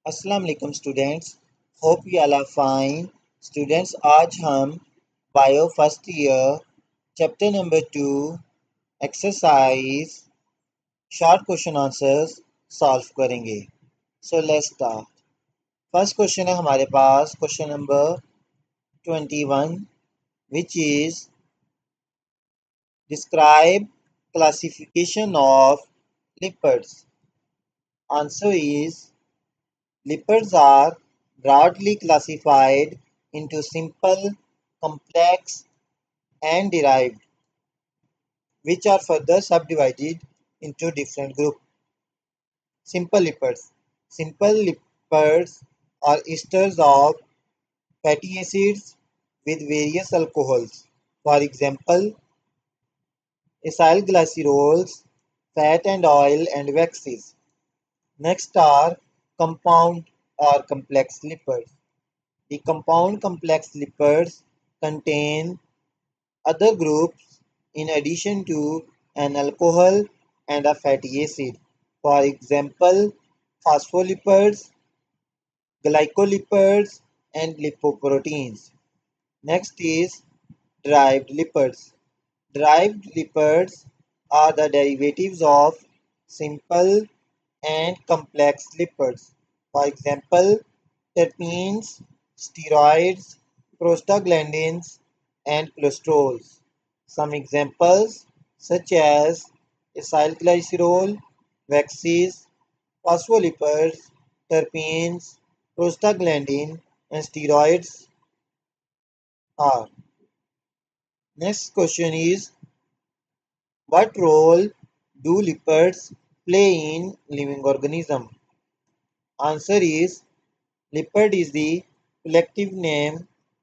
अस्सलाम वालेकुम students. Hope you all are fine. Students, आज हम bio first year chapter number 2 exercise short question answers solve करेंगे। So let's start. First question है हमारे पास question number 21 which is describe classification of lipids. Answer is lipids are broadly classified into simple, complex, and derived, which are further subdivided into different groups. Simple lipids. Simple lipids are esters of fatty acids with various alcohols. For example, acylglycerols, fat and oil, and waxes. Next are compound or complex lipids. The compound complex lipids contain other groups in addition to an alcohol and a fatty acid. For example, phospholipids, glycolipids, and lipoproteins. Next is derived lipids. Derived lipids are the derivatives of simple and complex lipids. For example, terpenes, steroids, prostaglandins, and cholesterols. Some examples such as acylglycerol, waxes, phospholipids, terpenes, prostaglandin, and steroids are. Next question is, what role do lipids play in living organism? Answer is, lipid is the collective name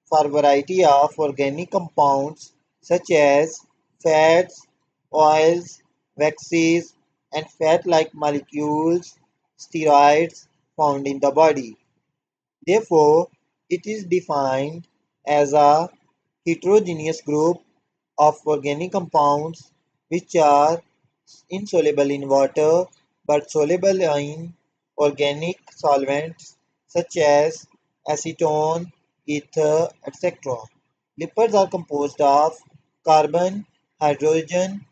for a variety of organic compounds such as fats, oils, waxes, and fat-like molecules, steroids found in the body. Therefore, it is defined as a heterogeneous group of organic compounds which are insoluble in water but soluble in organic solvents such as acetone, ether, etc. Lipids are composed of carbon, hydrogen,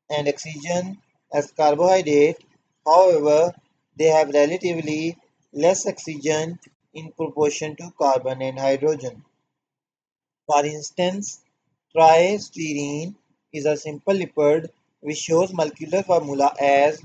and oxygen as carbohydrate. However, they have relatively less oxygen in proportion to carbon and hydrogen. For instance, tristyrene is a simple lipid which shows molecular formula as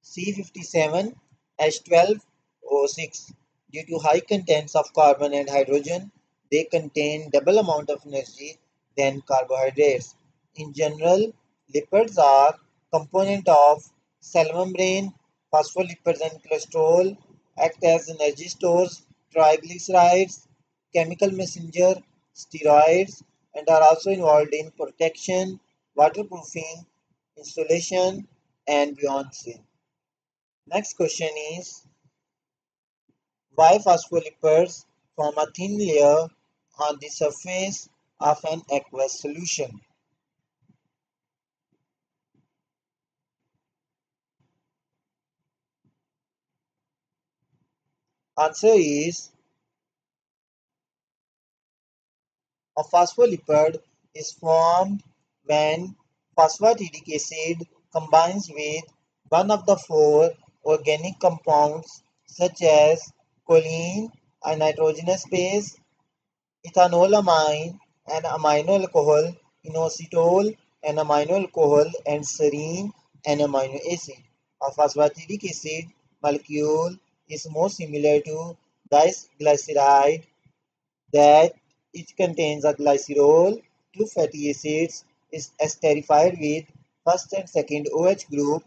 C57H12O6. Due to high contents of carbon and hydrogen, they contain double amount of energy than carbohydrates. In general, lipids are component of cell membrane, phospholipids and cholesterol, act as energy stores, triglycerides, chemical messenger, steroids, and are also involved in protection, waterproofing, insulation, and beyonce. Next question is, why phospholipids form a thin layer on the surface of an aqueous solution? Answer is, a phospholipid is formed when phosphatidic acid combines with one of the four organic compounds such as choline, a nitrogenous base, ethanolamine, an amino alcohol, inositol, an amino alcohol, and serine, an amino acid. A phosphatidic acid molecule is more similar to diglyceride that it contains a glycerol, two fatty acids, is esterified with first and second OH group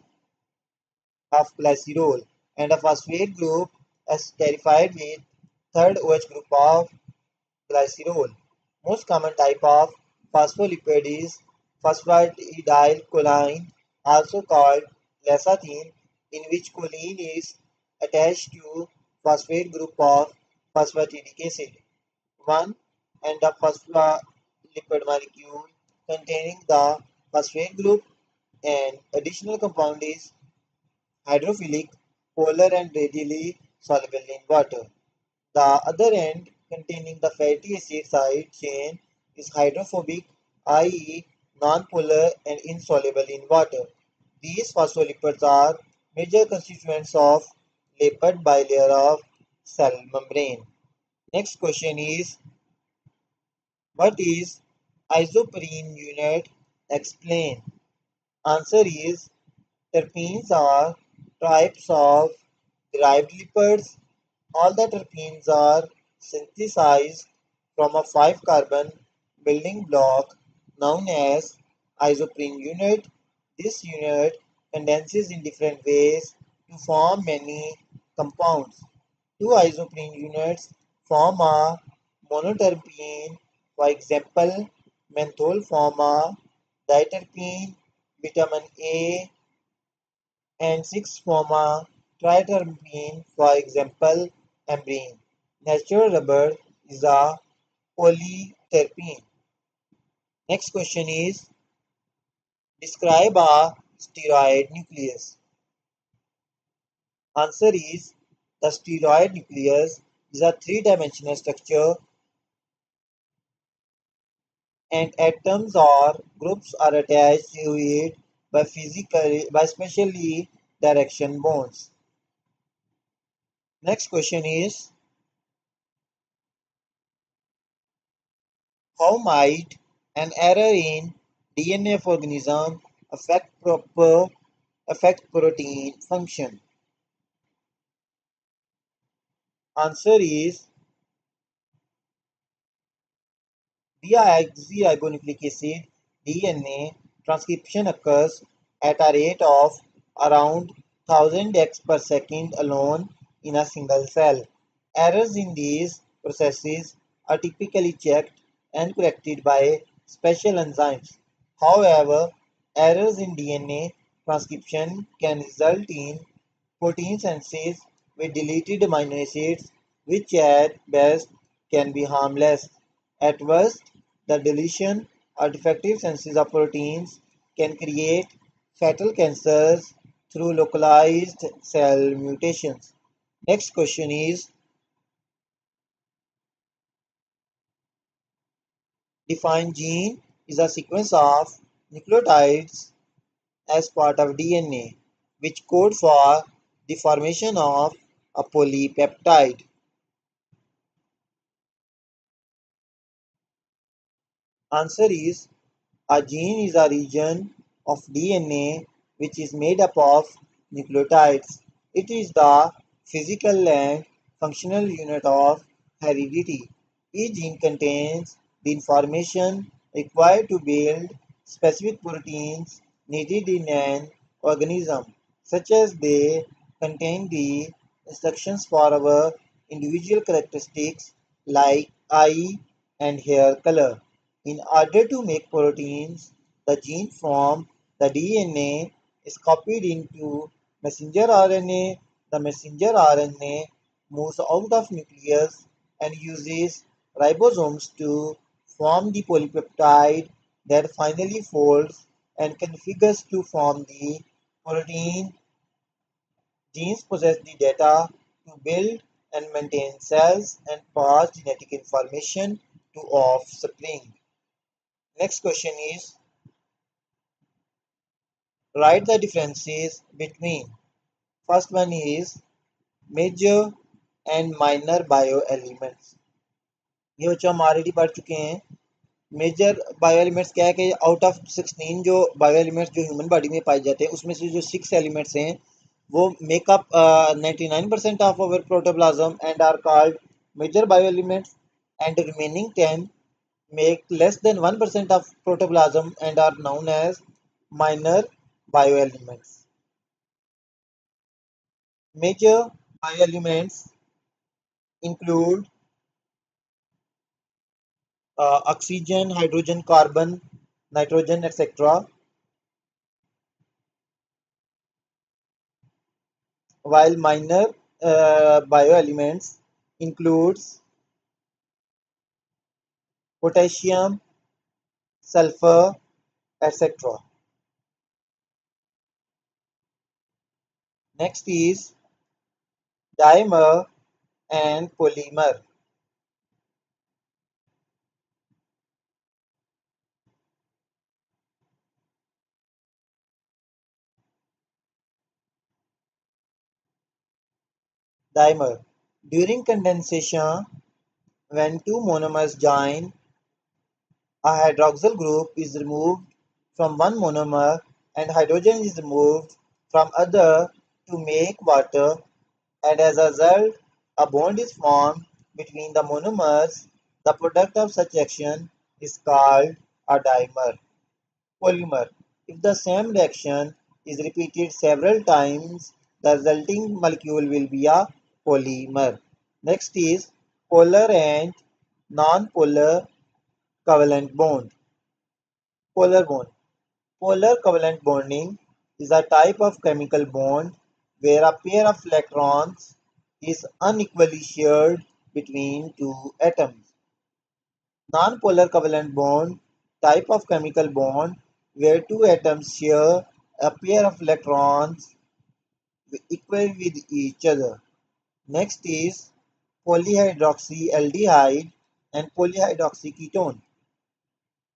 of glycerol, and a phosphate group esterified with third OH group of glycerol. Most common type of phospholipid is phosphatidylcholine, also called lecithin, in which choline is attached to phosphate group of phosphatidic acid. One and a phospholipid molecule containing the phosphate group, and additional compound is hydrophilic, polar and readily soluble in water. The other end, containing the fatty acid side chain, is hydrophobic, i.e., nonpolar and insoluble in water. These phospholipids are major constituents of lipid bilayer of cell membrane. Next question is, what is isoprene unit? Explain. Answer is, terpenes are types of derived lipids. All the terpenes are synthesized from a 5-carbon building block known as isoprene unit. This unit condenses in different ways to form many compounds. Two isoprene units form a monoterpene, for example, menthol form a diterpene, vitamin A, and 6 form a triterpene, for example, ambrine. Natural rubber is a polyterpene. Next question is, describe a steroid nucleus. Answer is, the steroid nucleus is a three-dimensional structure and atoms or groups are attached to it by specially direction bonds. Next question is, how might an error in DNA of organism affect protein function? Answer is, deoxyribonucleic acid (DNA) transcription occurs at a rate of around 1000 x per second alone in a single cell. Errors in these processes are typically checked and corrected by special enzymes. However, errors in DNA transcription can result in protein synthesis with deleted amino acids, which at best can be harmless. At worst, the deletion or defective synthesis of proteins can create fatal cancers through localized cell mutations. Next question is, define gene is a sequence of nucleotides as part of DNA, which code for the formation of a polypeptide. Answer is, a gene is a region of DNA which is made up of nucleotides. It is the physical and functional unit of heredity. Each gene contains the information required to build specific proteins needed in an organism, such as they contain the instructions for our individual characteristics like eye and hair color. In order to make proteins, the gene from the DNA is copied into messenger RNA. The messenger RNA moves out of nucleus and uses ribosomes to form the polypeptide that finally folds and configures to form the protein. Genes possess the data to build and maintain cells and pass genetic information to offspring. Next question is, write the differences between. First one is major and minor bioelements. ये बच्चों हम already पढ़ चुके हैं. Major bio elements क्या है कि out of 16 जो बायो एलिमेंट्स जो ह्यूमन बॉडी में पाए जाते हैं उसमें से जो 6 एलिमेंट्स हैं वो makeup 99% of our protoplasm and are called major bio elements and remaining 10 make less than 1% of protoplasm and are known as minor bioelements. Major bioelements include oxygen, hydrogen, carbon, nitrogen, etc. While minor bioelements includes potassium, sulfur, etc. Next is dimer, and polymer. Dimer. During condensation, when two monomers join, a hydroxyl group is removed from one monomer and hydrogen is removed from other to make water, and as a result a bond is formed between the monomers. The product of such action is called a dimer. Polymer. If the same reaction is repeated several times, the resulting molecule will be a polymer. Next is polar and non-polar covalent bond. Polar bond. Polar covalent bonding is a type of chemical bond where a pair of electrons is unequally shared between two atoms. Non-polar covalent bond, type of chemical bond where two atoms share a pair of electrons equal with each other. Next is polyhydroxyaldehyde and polyhydroxyketone.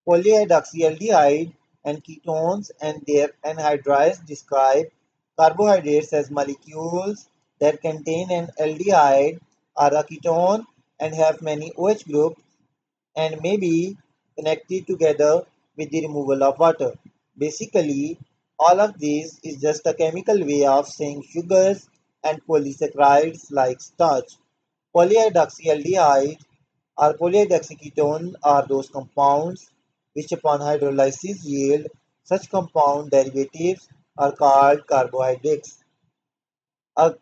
Polyhydroxyaldehyde and ketones and their anhydrides describe carbohydrates as molecules that contain an aldehyde or a ketone and have many OH groups and may be connected together with the removal of water. Basically, all of this is just a chemical way of saying sugars and polysaccharides like starch. Polyhydroxyaldehyde or polydexyketone are those compounds which upon hydrolysis yield such compound derivatives are called carbohydrates. A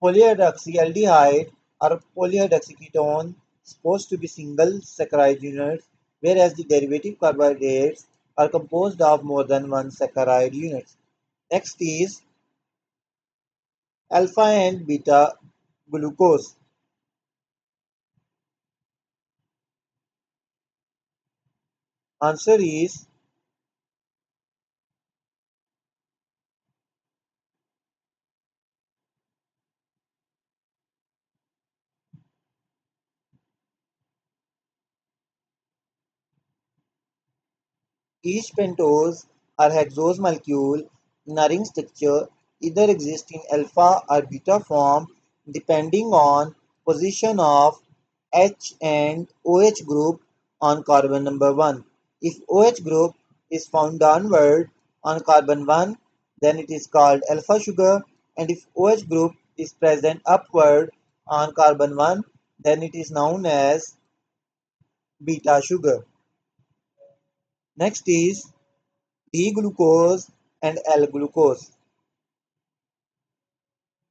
polyhydroxyaldehyde or polyhydroxyketone is supposed to be single saccharide units, whereas the derivative carbohydrates are composed of more than one saccharide units. Next is alpha and beta glucose. Answer is each pentose or hexose molecule in a ring structure either exists in alpha or beta form depending on position of H and OH group on carbon number 1. If OH group is found downward on carbon 1, then it is called alpha sugar, and if OH group is present upward on carbon 1, then it is known as beta sugar. Next is D-glucose and L-glucose.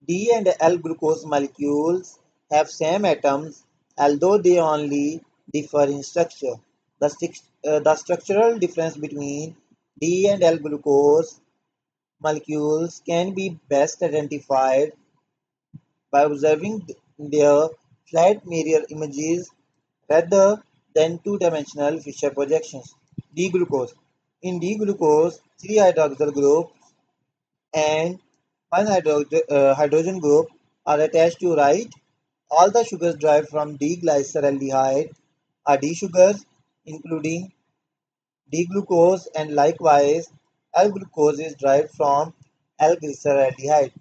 D and L-glucose molecules have same atoms, although they only differ in structure. The structural difference between D and L-glucose molecules can be best identified by observing their flat mirror images rather than two-dimensional Fischer projections. D-glucose. In D-glucose, three hydroxyl groups and one hydrogen group are attached to right. All the sugars derived from D-glyceraldehyde are D sugars, including D-glucose, and likewise L-glucose is derived from L-glyceraldehyde.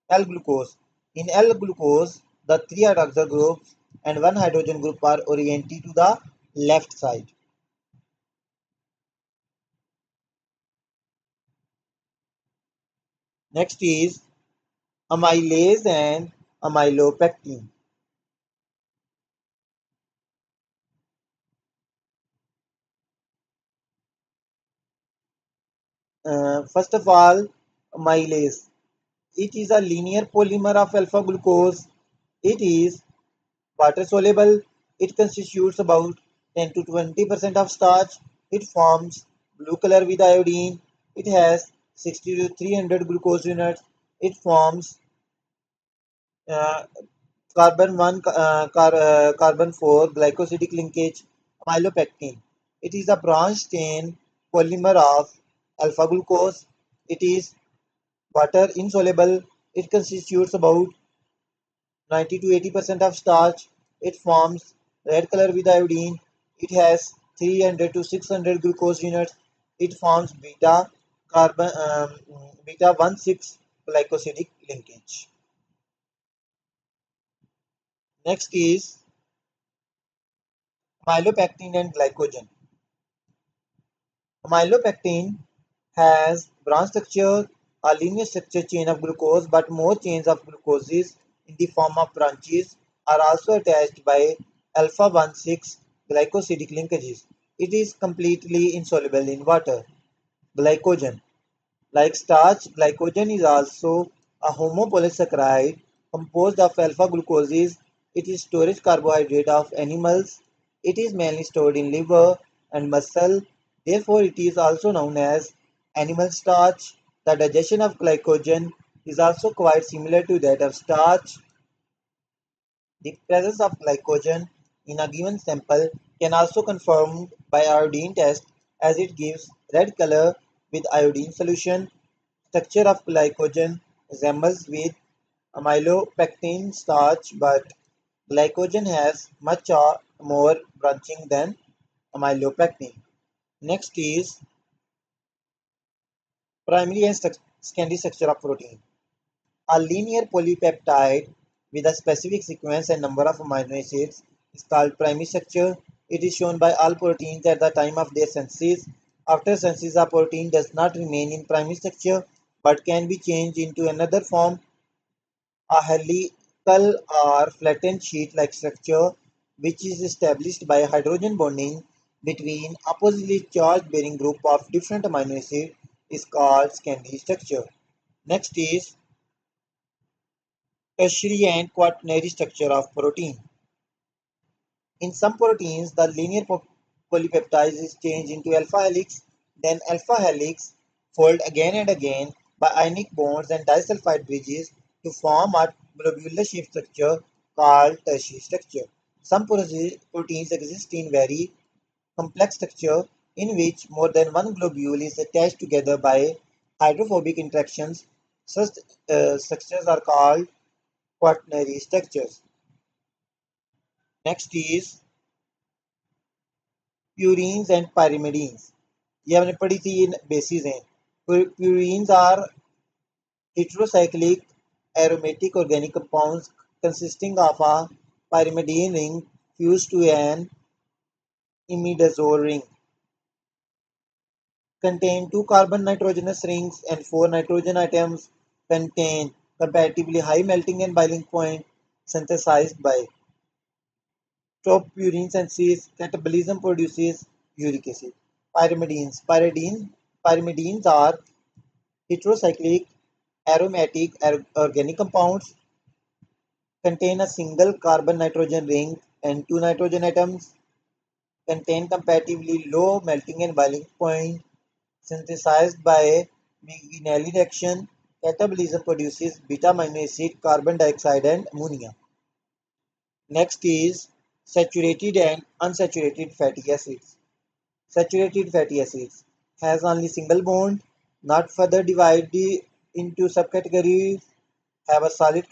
L-glucose. In L-glucose, the three hydroxyl groups and one hydrogen group are oriented to the left side. Next is amylase and amylopectin. First of all, amylase. It is a linear polymer of alpha glucose. It is water soluble. It constitutes about 10 to 20% of starch. It forms blue color with iodine. It has 60 to 300 glucose units. It forms uh, carbon 1 carbon 4 glycosidic linkage amylopectin. It is a branched chain polymer of alpha glucose. It is water insoluble. It constitutes about 90 to 80% of starch. It forms red color with iodine. It has 300 to 600 glucose units. It forms beta 1,6 glycosidic linkage. Next is amylopectin and glycogen. Amylopectin has branch structure, a linear structure chain of glucose, but more chains of glucoses in the form of branches are also attached by alpha 1,6 glycosidic linkages. It is completely insoluble in water. Glycogen. Like starch, glycogen is also a homopolysaccharide composed of alpha glucoses. It is storage carbohydrate of animals. It is mainly stored in liver and muscle. Therefore, it is also known as animal starch. The digestion of glycogen is also quite similar to that of starch. The presence of glycogen in a given sample can also confirmed by iodine test as it gives red color with iodine solution. Structure of glycogen resembles with amylopectin starch, but glycogen has much more branching than amylopectin. Next is primary and secondary structure of protein. A linear polypeptide with a specific sequence and number of amino acids is called primary structure. It is shown by all proteins at the time of their synthesis. After synthesis, a protein does not remain in primary structure but can be changed into another form, a helical or flattened sheet-like structure which is established by hydrogen bonding between oppositely charged bearing group of different amino acids is called secondary structure. Next is tertiary and quaternary structure of protein. In some proteins, the linear polypeptide is changed into alpha helix, then alpha helix fold again and again by ionic bonds and disulfide bridges to form a globular shaped structure called tertiary structure. Some proteins exist in very complex structure in which more than one globule is attached together by hydrophobic interactions. Such structures are called quaternary structures. Next is purines and pyrimidines. ये हमने पढ़ी थी, ये basis हैं. Purines are heterocyclic aromatic organic compounds consisting of a pyrimidine ring fused to an imidazole ring. Contain two carbon nitrogenous rings and four nitrogen atoms. Contain comparatively high melting and boiling point. Synthesized by top purine synthesis. Catabolism produces uric acid. Pyrimidines. Pyrimidines are heterocyclic aromatic organic compounds, contain a single carbon nitrogen ring and two nitrogen atoms, contain comparatively low melting and boiling point, synthesized by McNally reaction. Catabolism produces beta amino acid, carbon dioxide, and ammonia. Next is saturated and unsaturated fatty acids. Saturated fatty acids has only single bond, not further divided into subcategories, have a solid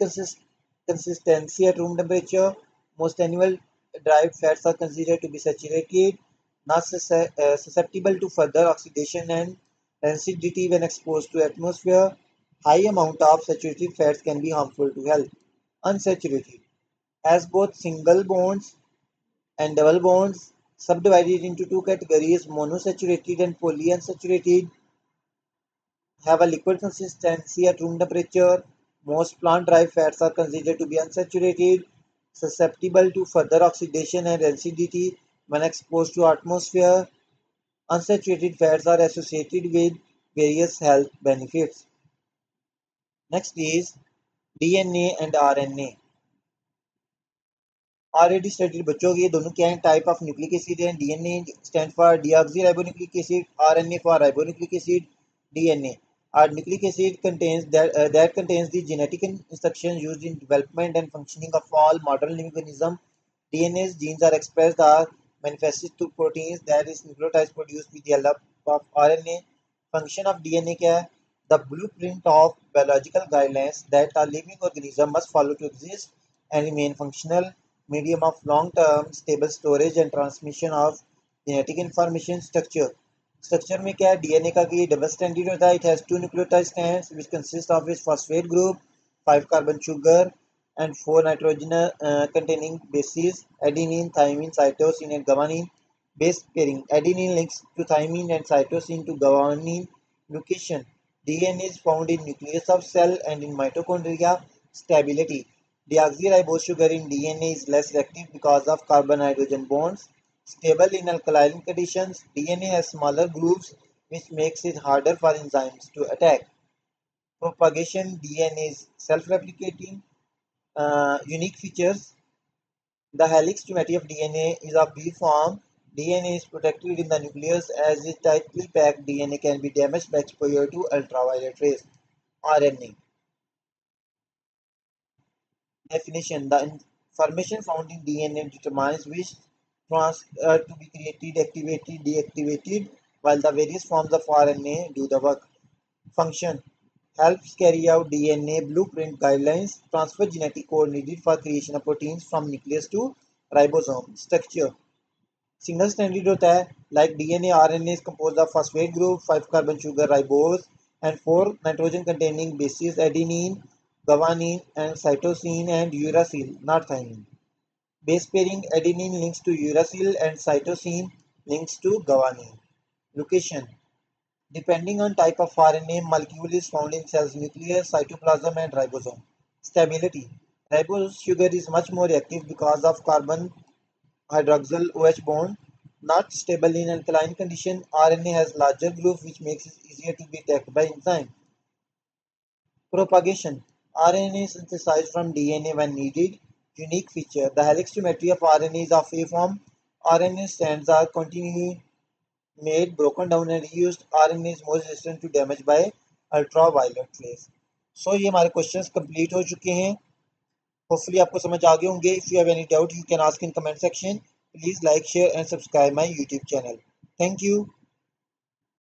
consistency at room temperature. Most animal derived fats are considered to be saturated, not susceptible to further oxidation and rancidity when exposed to atmosphere. High amount of saturated fats can be harmful to health. Unsaturated has both single bonds and double bonds, subdivided into two categories, monosaturated and polyunsaturated, have a liquid consistency at room temperature. Most plant-derived fats are considered to be unsaturated, susceptible to further oxidation and rancidity when exposed to atmosphere. Unsaturated fats are associated with various health benefits. Next is DNA and RNA. Already studied बच्चों के ये दोनों क्या हैं, type of nucleic acid हैं. DNA stand for deoxyribonucleic acid, RNA for ribonucleic acid. DNA our nucleic acid contains that contains the genetic instructions used in development and functioning of all modern living organisms. DNA's genes are expressed or manifested through proteins that is nucleotides produced with the help of RNA. Function of DNA क्या है? The blueprint of biological guidelines that a living organism must follow to exist. and remain functional medium of long-term stable storage and transmission of genetic information structure. Structure में क्या है DNA का कि ये double standard होता है it has two nucleotide strands which consist of its phosphate group 5 carbon sugar and 4 nitrogen containing bases adenine thymine cytosine and guanine base pairing adenine links to thymine and cytosine to guanine location DNA is found in nucleus of cell and in mitochondria stability deoxyribose sugar in DNA is less reactive because of carbon-hydrogen bonds. Stable in alkaline conditions, DNA has smaller grooves which makes it harder for enzymes to attack. Propagation DNA is self-replicating. Unique features. The helix geometry of DNA is of B form. DNA is protected in the nucleus as its tightly packed DNA can be damaged by exposure to ultraviolet rays. RNA. Definition: the information found in DNA determines which trans to be created, activated, deactivated, while the various forms of RNA do the work. Function: helps carry out DNA blueprint guidelines, transfer genetic code needed for creation of proteins from nucleus to ribosome. Structure: single standard होता है like DNA RNA is composed of phosphate group 5 carbon sugar ribose and 4 nitrogen containing basis adenine guanine and cytosine and uracil not thymine base pairing adenine links to uracil and cytosine links to guanine location depending on type of RNA molecule is found in cells nucleus cytoplasm and ribosome stability ribose sugar is much more reactive because of carbon hydroxyl OH bond. Not stable in alkaline condition, RNA has larger groove which makes it easier to be attacked by enzyme. Propagation: RNA is synthesized from DNA when needed. Unique feature: the helix geometry of RNA is of A form. RNA strands are continually made, broken down and reused. RNA is more resistant to damage by ultraviolet rays. So ये हमारे questions complete हो चुके हैं. Hopefully आपको समझ आ गए होंगे. If you have any doubt, you can ask in comment section. Please like, share and subscribe my YouTube channel. Thank you.